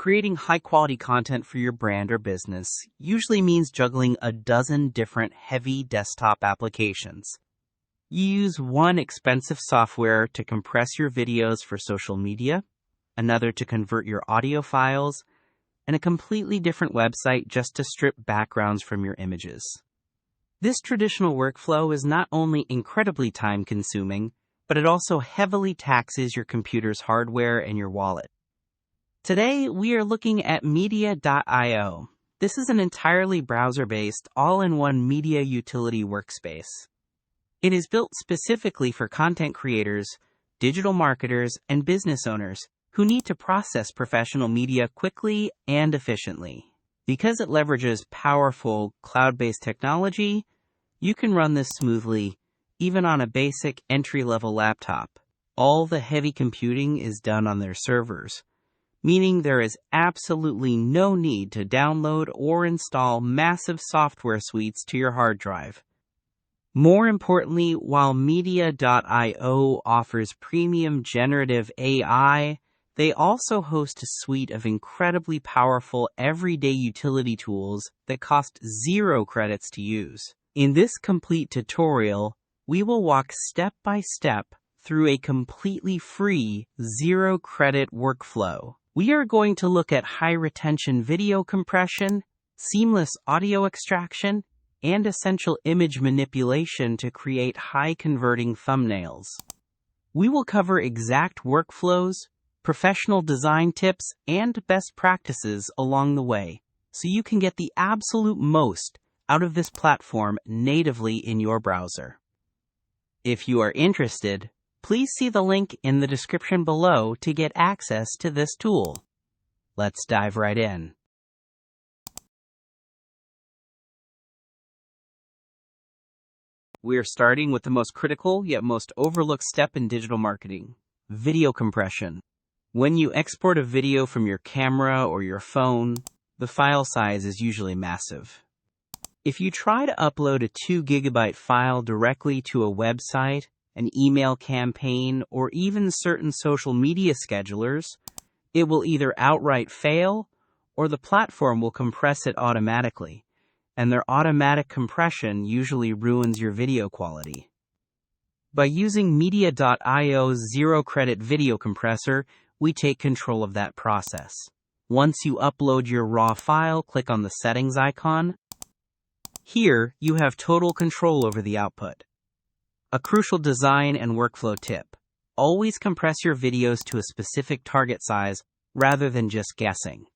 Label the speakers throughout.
Speaker 1: Creating high-quality content for your brand or business usually means juggling a dozen different heavy desktop applications. You use one expensive software to compress your videos for social media, another to convert your audio files, and a completely different website just to strip backgrounds from your images. This traditional workflow is not only incredibly time-consuming, but it also heavily taxes your computer's hardware and your wallet. Today, we are looking at Media.io. This is an entirely browser-based, all-in-one media utility workspace. It is built specifically for content creators, digital marketers, and business owners who need to process professional media quickly and efficiently. Because it leverages powerful, cloud-based technology, you can run this smoothly, even on a basic entry-level laptop. All the heavy computing is done on their servers, meaning there is absolutely no need to download or install massive software suites to your hard drive. More importantly, while Media.io offers premium generative AI, they also host a suite of incredibly powerful everyday utility tools that cost 0 credits to use. In this complete tutorial, we will walk step by step through a completely free 0 credit workflow. We are going to look at high-retention video compression, seamless audio extraction, and essential image manipulation to create high-converting thumbnails. We will cover exact workflows, professional design tips, and best practices along the way, so you can get the absolute most out of this platform natively in your browser. If you are interested, please see the link in the description below to get access to this tool. Let's dive right in. We're starting with the most critical yet most overlooked step in digital marketing: video compression. When you export a video from your camera or your phone, the file size is usually massive. If you try to upload a 2 GB file directly to a website, an email campaign, or even certain social media schedulers, it will either outright fail or the platform will compress it automatically, and their automatic compression usually ruins your video quality. By using Media.io's 0 credit video compressor, we take control of that process. Once you upload your raw file, click on the settings icon. Here, you have total control over the output. A crucial design and workflow tip: always compress your videos to a specific target size rather than just guessing.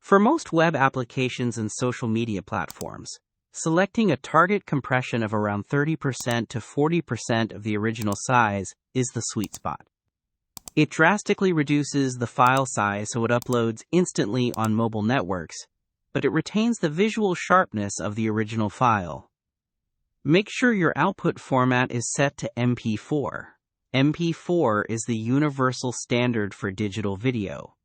Speaker 1: For most web applications and social media platforms, selecting a target compression of around 30% to 40% of the original size is the sweet spot. It drastically reduces the file size so it uploads instantly on mobile networks, but it retains the visual sharpness of the original file. Make sure your output format is set to MP4. MP4 is the universal standard for digital video.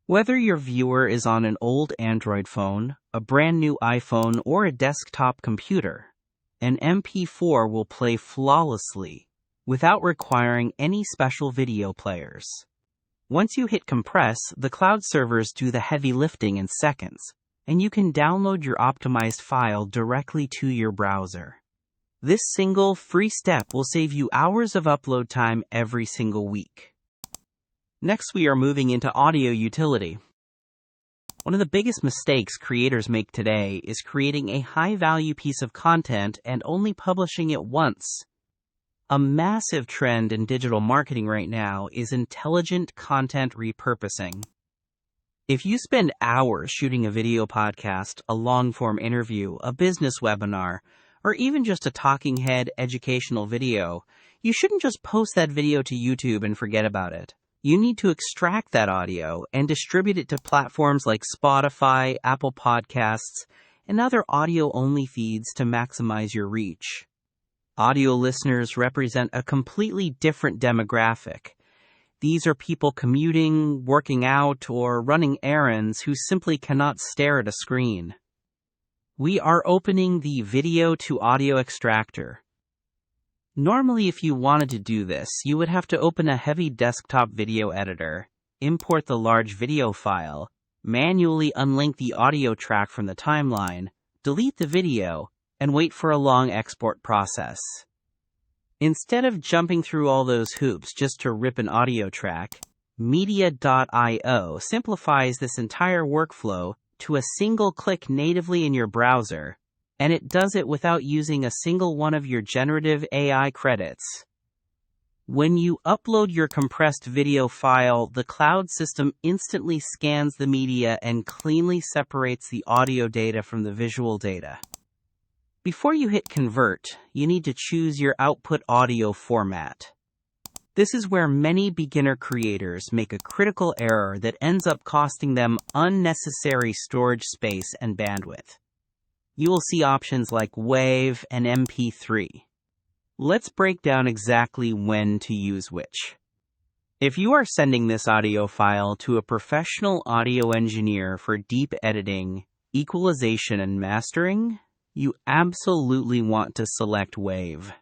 Speaker 1: Whether your viewer is on an old Android phone, a brand new iPhone, or a desktop computer, an MP4 will play flawlessly without requiring any special video players. Once you hit compress, the cloud servers do the heavy lifting in seconds, and you can download your optimized file directly to your browser. This single, free step will save you hours of upload time every single week. Next, we are moving into audio utility. One of the biggest mistakes creators make today is creating a high-value piece of content and only publishing it once. A massive trend in digital marketing right now is intelligent content repurposing. If you spend hours shooting a video podcast, a long-form interview, a business webinar, or even just a talking head educational video, you shouldn't just post that video to YouTube and forget about it. You need to extract that audio and distribute it to platforms like Spotify, Apple Podcasts, and other audio-only feeds to maximize your reach. Audio listeners represent a completely different demographic. These are people commuting, working out, or running errands who simply cannot stare at a screen. We are opening the Video to Audio Extractor. Normally, if you wanted to do this, you would have to open a heavy desktop video editor, import the large video file, manually unlink the audio track from the timeline, delete the video, and wait for a long export process. Instead of jumping through all those hoops just to rip an audio track, Media.io simplifies this entire workflow to a single click natively in your browser, and it does it without using a single one of your generative AI credits. When you upload your compressed video file, the cloud system instantly scans the media and cleanly separates the audio data from the visual data. Before you hit convert, you need to choose your output audio format. This is where many beginner creators make a critical error that ends up costing them unnecessary storage space and bandwidth. You will see options like WAV and MP3. Let's break down exactly when to use which. If you are sending this audio file to a professional audio engineer for deep editing, equalization, and mastering, you absolutely want to select WAV.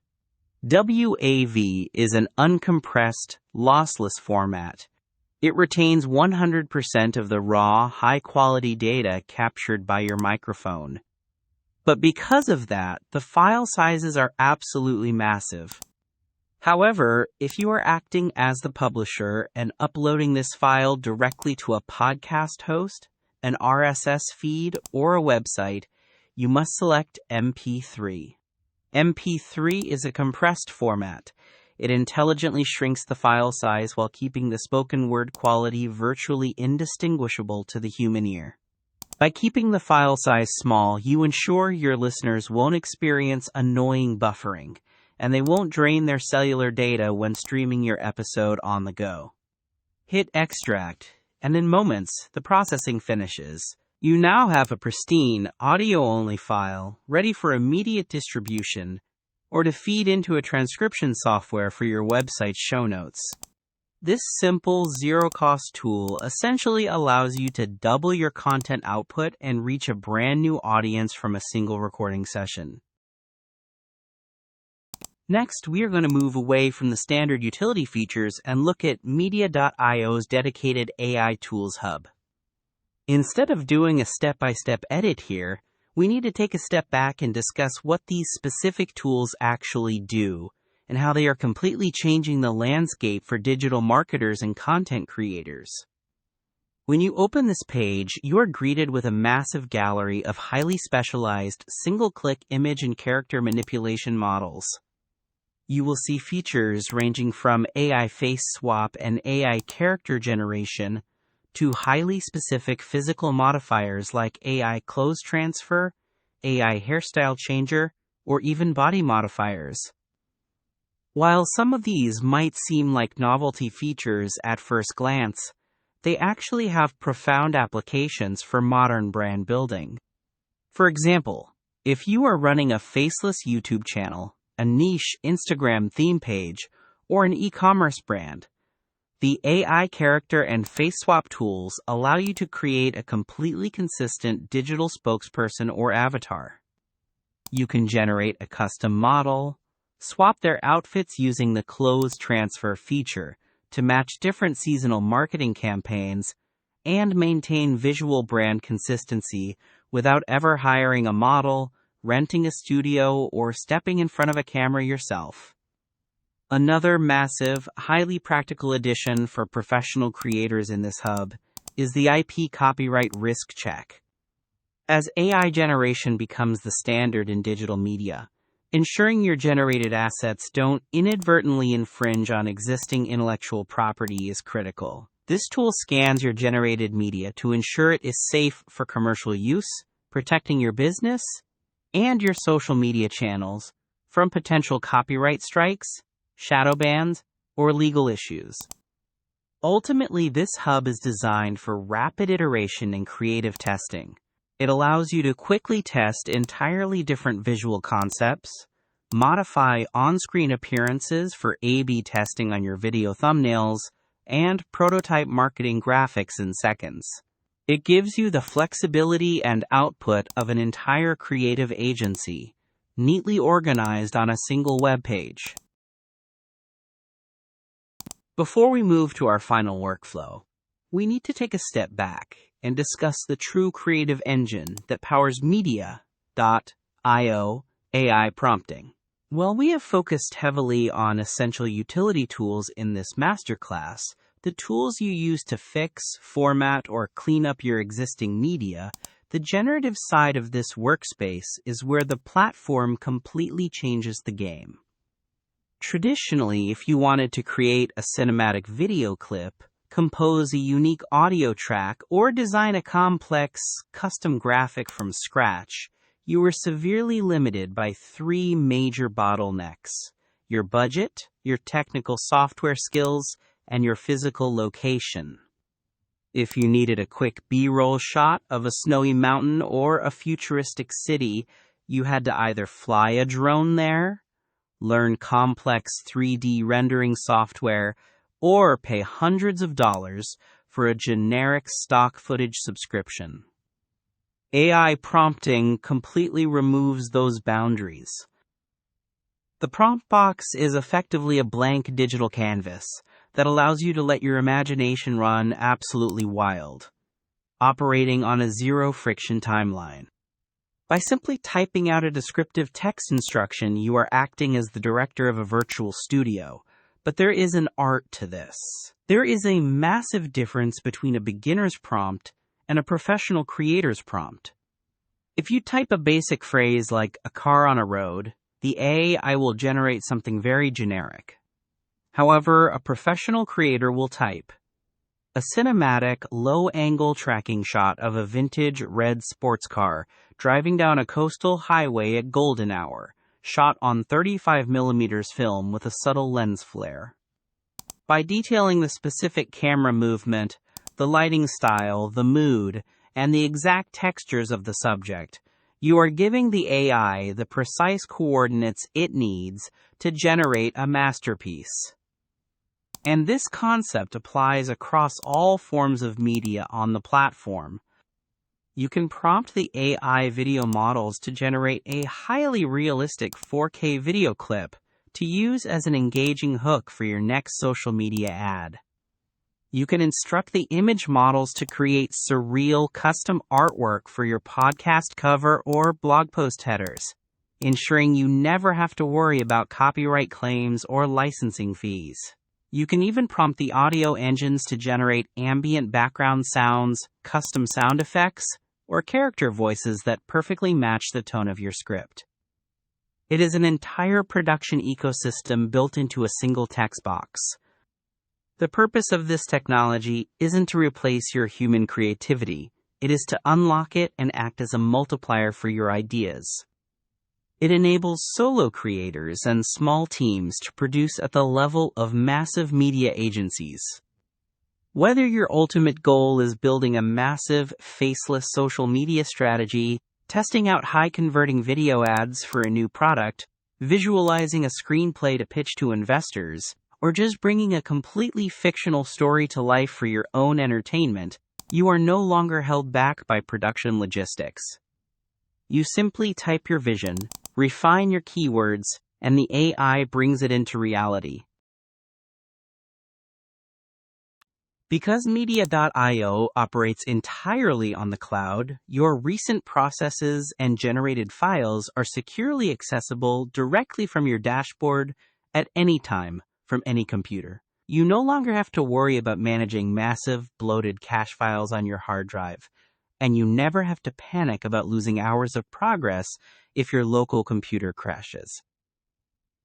Speaker 1: WAV is an uncompressed, lossless format. It retains 100% of the raw, high-quality data captured by your microphone. But because of that, the file sizes are absolutely massive. However, if you are acting as the publisher and uploading this file directly to a podcast host, an RSS feed, or a website, you must select MP3. MP3 is a compressed format. It intelligently shrinks the file size while keeping the spoken word quality virtually indistinguishable to the human ear. By keeping the file size small, you ensure your listeners won't experience annoying buffering, and they won't drain their cellular data when streaming your episode on the go. Hit extract, and in moments, the processing finishes. You now have a pristine, audio-only file ready for immediate distribution or to feed into a transcription software for your website's show notes. This simple, zero-cost tool essentially allows you to double your content output and reach a brand new audience from a single recording session. Next, we are going to move away from the standard utility features and look at Media.io's dedicated AI Tools Hub. Instead of doing a step-by-step edit here, we need to take a step back and discuss what these specific tools actually do and how they are completely changing the landscape for digital marketers and content creators. When you open this page, you are greeted with a massive gallery of highly specialized, single-click image and character manipulation models. You will see features ranging from AI face swap and AI character generation to highly specific physical modifiers like AI clothes transfer, AI hairstyle changer, or even body modifiers. While some of these might seem like novelty features at first glance, they actually have profound applications for modern brand building. For example, if you are running a faceless YouTube channel, a niche Instagram theme page, or an e-commerce brand, the AI character and face swap tools allow you to create a completely consistent digital spokesperson or avatar. You can generate a custom model, swap their outfits using the clothes transfer feature to match different seasonal marketing campaigns, and maintain visual brand consistency without ever hiring a model, renting a studio, or stepping in front of a camera yourself. Another massive, highly practical addition for professional creators in this hub is the IP copyright risk check. As AI generation becomes the standard in digital media, ensuring your generated assets don't inadvertently infringe on existing intellectual property is critical. This tool scans your generated media to ensure it is safe for commercial use, protecting your business and your social media channels from potential copyright strikes, shadow bans, or legal issues. Ultimately, this hub is designed for rapid iteration and creative testing. It allows you to quickly test entirely different visual concepts, modify on-screen appearances for A/B testing on your video thumbnails, and prototype marketing graphics in seconds. It gives you the flexibility and output of an entire creative agency, neatly organized on a single web page. Before we move to our final workflow, we need to take a step back and discuss the true creative engine that powers Media.io AI prompting. While we have focused heavily on essential utility tools in this masterclass, the tools you use to fix, format, or clean up your existing media, the generative side of this workspace is where the platform completely changes the game. Traditionally, if you wanted to create a cinematic video clip, compose a unique audio track, or design a complex, custom graphic from scratch, you were severely limited by three major bottlenecks: your budget, your technical software skills, and your physical location. If you needed a quick B-roll shot of a snowy mountain or a futuristic city, you had to either fly a drone there, learn complex 3D rendering software, or pay hundreds of dollars for a generic stock footage subscription. AI prompting completely removes those boundaries. The prompt box is effectively a blank digital canvas that allows you to let your imagination run absolutely wild, operating on a zero-friction timeline. By simply typing out a descriptive text instruction, you are acting as the director of a virtual studio. But there is an art to this. There is a massive difference between a beginner's prompt and a professional creator's prompt. If you type a basic phrase like "a car on a road," the AI will generate something very generic. However, a professional creator will type a cinematic, low-angle tracking shot of a vintage red sports car driving down a coastal highway at golden hour, shot on 35mm film with a subtle lens flare. By detailing the specific camera movement, the lighting style, the mood, and the exact textures of the subject, you are giving the AI the precise coordinates it needs to generate a masterpiece. And this concept applies across all forms of media on the platform. You can prompt the AI video models to generate a highly realistic 4K video clip to use as an engaging hook for your next social media ad. You can instruct the image models to create surreal custom artwork for your podcast cover or blog post headers, ensuring you never have to worry about copyright claims or licensing fees. You can even prompt the audio engines to generate ambient background sounds, custom sound effects, or character voices that perfectly match the tone of your script. It is an entire production ecosystem built into a single text box. The purpose of this technology isn't to replace your human creativity. It is to unlock it and act as a multiplier for your ideas. It enables solo creators and small teams to produce at the level of massive media agencies. Whether your ultimate goal is building a massive, faceless social media strategy, testing out high-converting video ads for a new product, visualizing a screenplay to pitch to investors, or just bringing a completely fictional story to life for your own entertainment, you are no longer held back by production logistics. You simply type your vision, refine your keywords, and the AI brings it into reality. Because Media.io operates entirely on the cloud, your recent processes and generated files are securely accessible directly from your dashboard at any time from any computer. You no longer have to worry about managing massive, bloated cache files on your hard drive, and you never have to panic about losing hours of progress if your local computer crashes.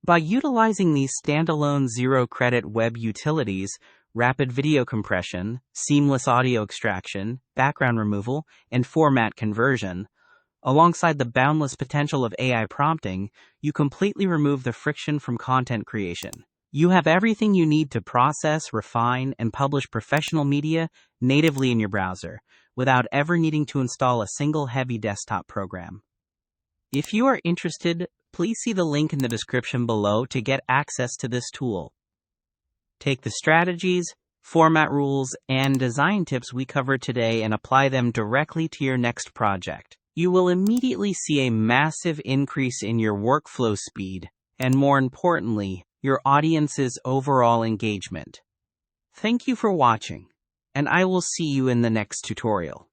Speaker 1: By utilizing these standalone zero-credit web utilities, rapid video compression, seamless audio extraction, background removal, and format conversion, alongside the boundless potential of AI prompting, you completely remove the friction from content creation. You have everything you need to process, refine, and publish professional media natively in your browser, without ever needing to install a single heavy desktop program. If you are interested, please see the link in the description below to get access to this tool. Take the strategies, format rules, and design tips we covered today and apply them directly to your next project. You will immediately see a massive increase in your workflow speed, and more importantly, your audience's overall engagement. Thank you for watching. and I will see you in the next tutorial.